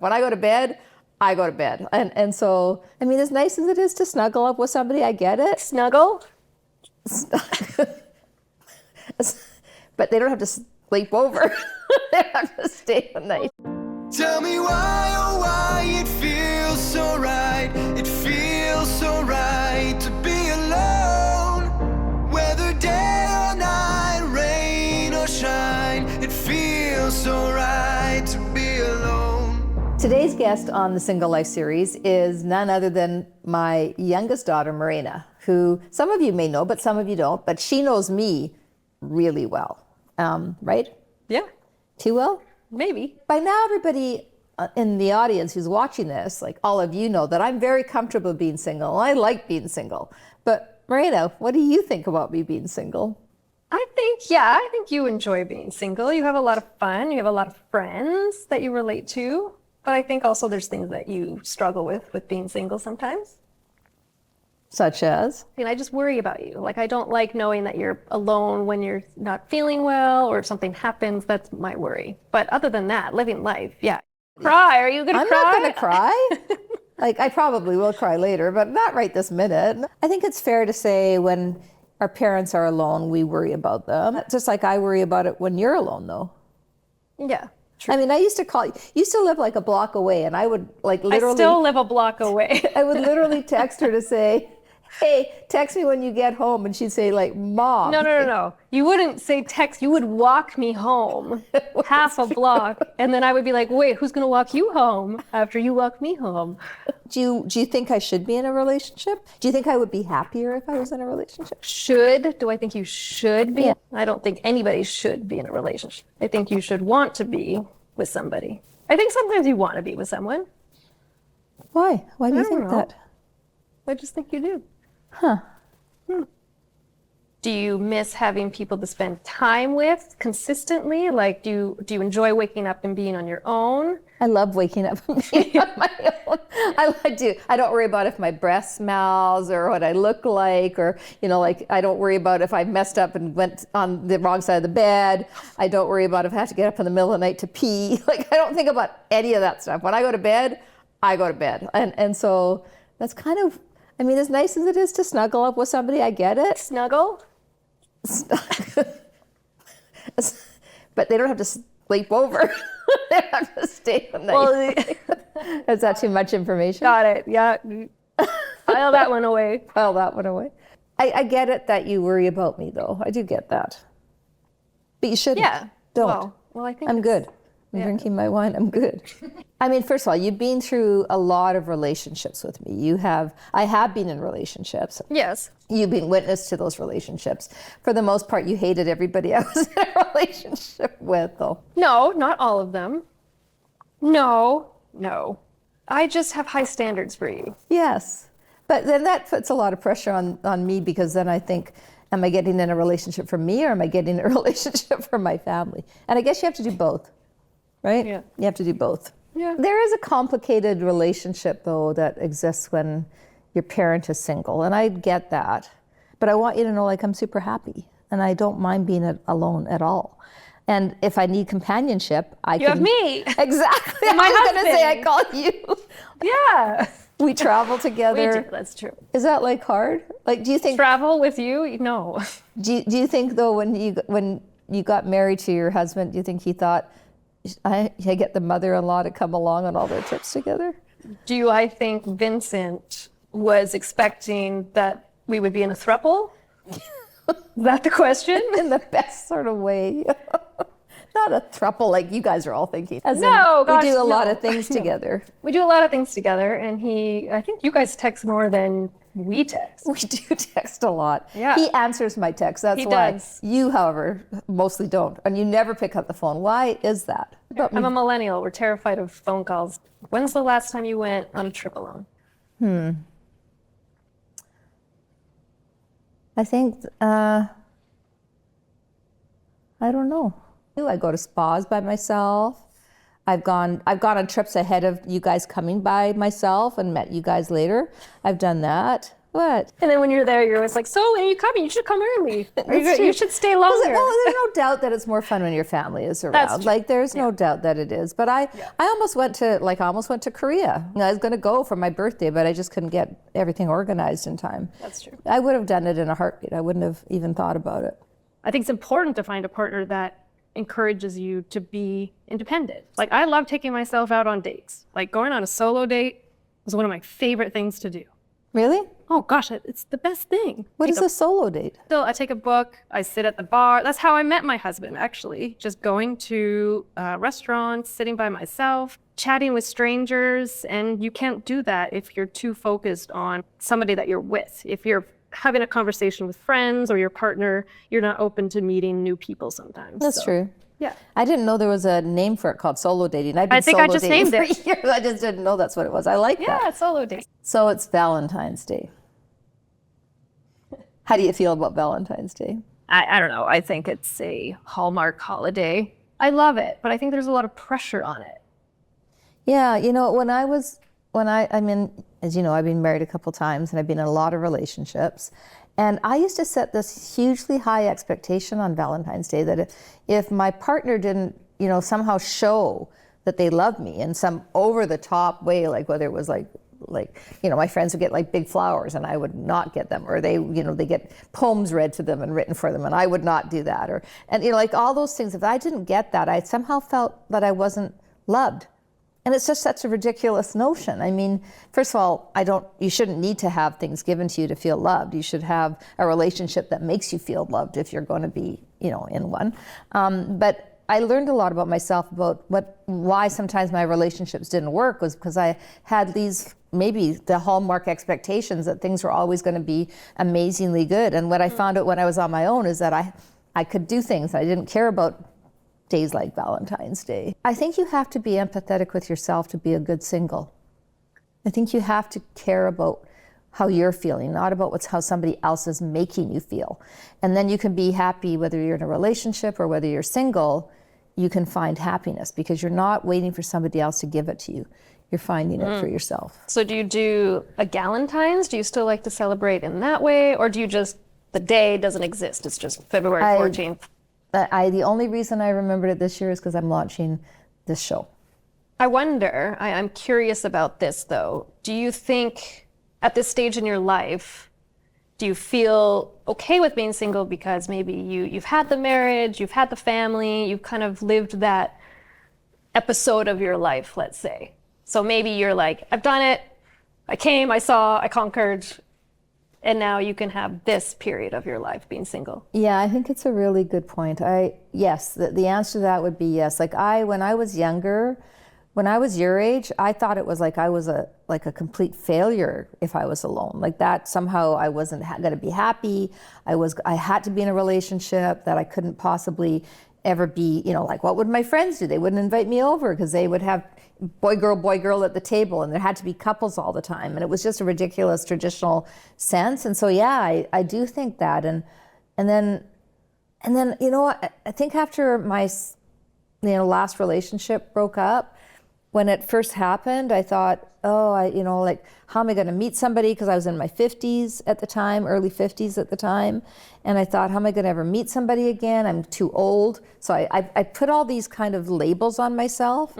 When I go to bed, I go to bed. And so, I mean, as nice as it is to snuggle up with somebody, I get it. Snuggle? But they don't have to sleep over. They have to stay the night. Tell me why, oh why it feels so right. It feels so right to be alone. Whether day or night, rain or shine, it feels so right to be alone. Today's guest on the Single Life series is none other than my youngest daughter, Marayna, who some of you may know, but some of you don't. But she knows me really well, right? Yeah, Too well? maybe. By now, everybody in the audience who's watching this, like all of you know that I'm very comfortable being single. I like being single. But Marayna, what do you think about me being single? I think you enjoy being single. You have a lot of fun. You have a lot of friends that you relate to. But I think also there's things that you struggle with being single sometimes. Such as? I mean, I just worry about you. Like, I don't like knowing that you're alone when you're not feeling well or if something happens. That's my worry. But other than that, living life, yeah. Cry. Are you going to cry? I'm not going to cry. Like, I probably will cry later, but not right this minute. I think it's fair to say when our parents are alone, we worry about them. Just like I worry about it when you're alone, though. Yeah. True. I mean, I used to live like a block away, and I would like literally. I still live a block away. I would literally text her to say, hey, text me when you get home. And she'd say, like, Mom. No. You wouldn't say text. You would walk me home half a block. And then I would be like, wait, who's going to walk you home after you walk me home? Do you think I should be in a relationship? Do you think I would be happier if I was in a relationship? Should? Do I think you should be? Yeah. I don't think anybody should be in a relationship. I think you should want to be with somebody. I think sometimes you want to be with someone. Why? Why do you I don't think know. that? I just think you do. Huh. Do you miss having people to spend time with consistently? Like, do you enjoy waking up and being on your own? I love waking up and being on my own. I do. I don't worry about if my breath smells or what I look like, or, like I don't worry about if I messed up and went on the wrong side of the bed. I don't worry about if I have to get up in the middle of the night to pee. Like, I don't think about any of that stuff. When I go to bed, I go to bed. And so that's kind of, I mean, as nice as it is to snuggle up with somebody, I get it. Snuggle? But they don't have to sleep over. They have to stay the night. Well, is that too much information? got it. Yeah. File that one away. File that one away. I get it that you worry about me, though. I do get that. But you shouldn't. Yeah. Don't. Well, I think I'm good. I'm drinking my wine. I'm good. I mean, first of all, you've been through a lot of relationships with me. I have been in relationships. Yes. You've been witness to those relationships. For the most part, you hated everybody I was in a relationship with, though. No, not all of them. No. I just have high standards for you. Yes. But then that puts a lot of pressure on me, because then I think, am I getting in a relationship for me, or am I getting a relationship for my family? And I guess you have to do both, right? Yeah. You have to do both. Yeah. There is a complicated relationship, though, that exists when your parent is single, and I get that. But I want you to know, like, I'm super happy, and I don't mind being alone at all. And if I need companionship, You have me. Exactly. My I was going to say, I husband. call you. Yeah. We travel together. We do. That's true. Is that like hard? Like, do you think? Travel with you? No. Do you think, though, when you got married to your husband, do you think he thought, I get the mother-in-law to come along on all their trips together? I think Vincent was expecting that we would be in a throuple? Is that the question? In the best sort of way. Not a throuple like you guys are all thinking. As No, in, gosh, we do a lot no. of things together. We do a lot of things together, and I think you guys text more than we text. We do text a lot. Yeah. He answers my texts. That's He why. does. You, however, mostly don't. And you never pick up the phone. Why is that? I'm a millennial. We're terrified of phone calls. When's the last time you went on a trip alone? I think, I don't know. I go to spas by myself. I've gone on trips ahead of you guys coming by myself and met you guys later. I've done that. What? And then when you're there, you're always like, so when are you coming? You should come early. Or That's true. you should stay longer. Well, there's no doubt that it's more fun when your family is around. That's true. Like, there's no doubt that it is. But I almost went to Korea. I was going to go for my birthday, but I just couldn't get everything organized in time. That's true. I would have done it in a heartbeat. I wouldn't have even thought about it. I think it's important to find a partner that encourages you to be independent. Like, I love taking myself out on dates. Like, going on a solo date was one of my favorite things to do. Really? Oh gosh, it's the best thing. What is a solo date? So I take a book, I sit at the bar. That's how I met my husband, actually. Just going to restaurants, sitting by myself, chatting with strangers. And you can't do that if you're too focused on somebody that you're with. If you're having a conversation with friends or your partner, you're not open to meeting new people sometimes. That's true. Yeah. I didn't know there was a name for it called solo dating. I've been I think I solo just dating named for years. I just didn't know that's what it was. I like that. Yeah, solo date. So it's Valentine's Day. How do you feel about Valentine's Day? I don't know. I think it's a Hallmark holiday. I love it, but I think there's a lot of pressure on it. Yeah, you know, I mean, as you know, I've been married a couple times and I've been in a lot of relationships. And I used to set this hugely high expectation on Valentine's Day that if my partner didn't, you know, somehow show that they love me in some over the top way, like whether it was like, you know, my friends would get like big flowers and I would not get them, or they, you know, they get poems read to them and written for them and I would not do that. And you know, like all those things, if I didn't get that, I somehow felt that I wasn't loved. And it's just such a ridiculous notion. I mean, first of all, you shouldn't need to have things given to you to feel loved. You should have a relationship that makes you feel loved if you're going to be, you know, in one. But I learned a lot about myself about why sometimes my relationships didn't work was because I had these, maybe the hallmark expectations that things were always going to be amazingly good. And what I found out when I was on my own is that I could do things. I didn't care about days like Valentine's Day. I think you have to be empathetic with yourself to be a good single. I think you have to care about how you're feeling, not about how somebody else is making you feel. And then you can be happy whether you're in a relationship or whether you're single, you can find happiness because you're not waiting for somebody else to give it to you. You're finding it for yourself. So do you do a Galentine's? Do you still like to celebrate in that way? Or do you just, the day doesn't exist, it's just February 14th? The only reason I remembered it this year is because I'm launching this show. I wonder, I'm curious about this though. Do you think at this stage in your life, do you feel okay with being single because maybe you've had the marriage, you've had the family, you've kind of lived that episode of your life, let's say. So maybe you're like, I've done it, I came, I saw, I conquered, and now you can have this period of your life being single. Yeah, I think it's a really good point. Yes, the answer to that would be yes. Like when I was younger, when I was your age, I thought it was like I was a complete failure if I was alone. Like that somehow I wasn't going to be happy. I had to be in a relationship, that I couldn't possibly ever be, you know, like what would my friends do? They wouldn't invite me over because they would have boy, girl at the table and there had to be couples all the time. And it was just a ridiculous traditional sense. And so, yeah, I do think that. And then, you know, I think after my, last relationship broke up, when it first happened, I thought, how am I going to meet somebody? Because I was in my 50s at the time, early 50s at the time. And I thought, how am I going to ever meet somebody again? I'm too old. So I put all these kind of labels on myself.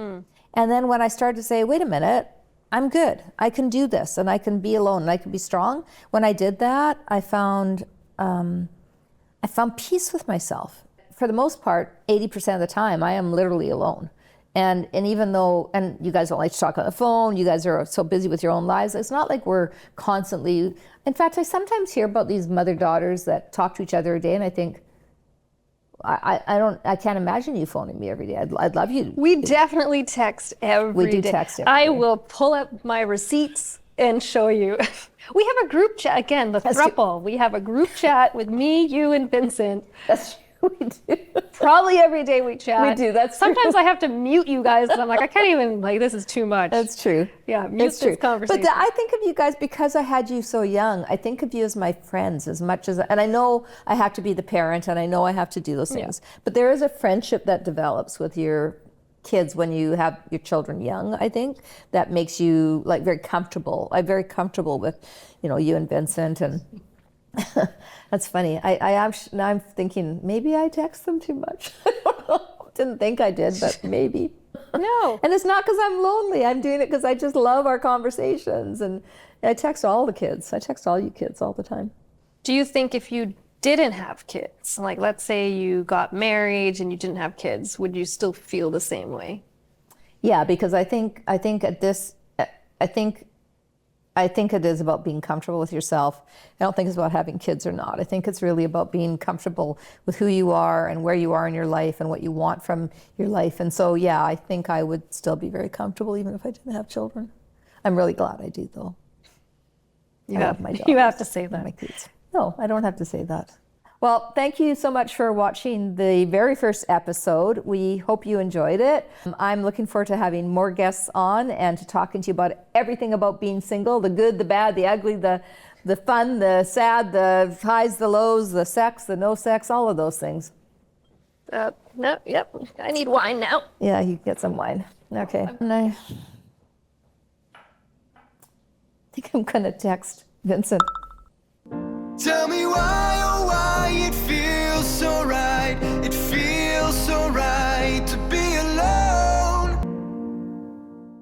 And then when I started to say, wait a minute, I'm good. I can do this and I can be alone and I can be strong. When I did that, I found peace with myself. For the most part, 80% of the time, I am literally alone. And even though, and you guys don't like to talk on the phone, you guys are so busy with your own lives, it's not like we're constantly, in fact, I sometimes hear about these mother-daughters that talk to each other a day and I think, I can't imagine you phoning me every day. I'd love you. We definitely text every day. We do text every I day. will pull up my receipts and show you. We have a group chat, again, the throuple. We have a group chat with me, you, and Vincent. That's true, we do. Probably every day we chat. We do, that's true. Sometimes I have to mute you guys and I'm like, I can't even, this is too much. That's true. Yeah, mute It's true. this conversation. But I think of you guys, because I had you so young, I think of you as my friends as much as, and I know I have to be the parent and I know I have to do those things, but there is a friendship that develops with your kids when you have your children young, I think. That makes you like very comfortable. I'm very comfortable with, you and Vincent, and that's funny. Now I'm thinking maybe I text them too much. I don't know. Didn't think I did, but maybe. No. And it's not because I'm lonely. I'm doing it because I just love our conversations. And I text all the kids. I text all you kids all the time. Do you think if you didn't have kids, like let's say you got married and you didn't have kids, would you still feel the same way? Yeah, because I think it is about being comfortable with yourself. I don't think it's about having kids or not. I think it's really about being comfortable with who you are and where you are in your life and what you want from your life. And so, yeah, I think I would still be very comfortable even if I didn't have children. I'm really glad I do, though. I love my job. You have to say My that. kids. No, I don't have to say that. Well, thank you so much for watching the very first episode. We hope you enjoyed it. I'm looking forward to having more guests on and to talking to you about everything about being single, the good, the bad, the ugly, the fun, the sad, the highs, the lows, the sex, the no sex, all of those things. No, yep. I need wine now. Yeah, you get some wine. Okay. And I think I'm going to text Vincent.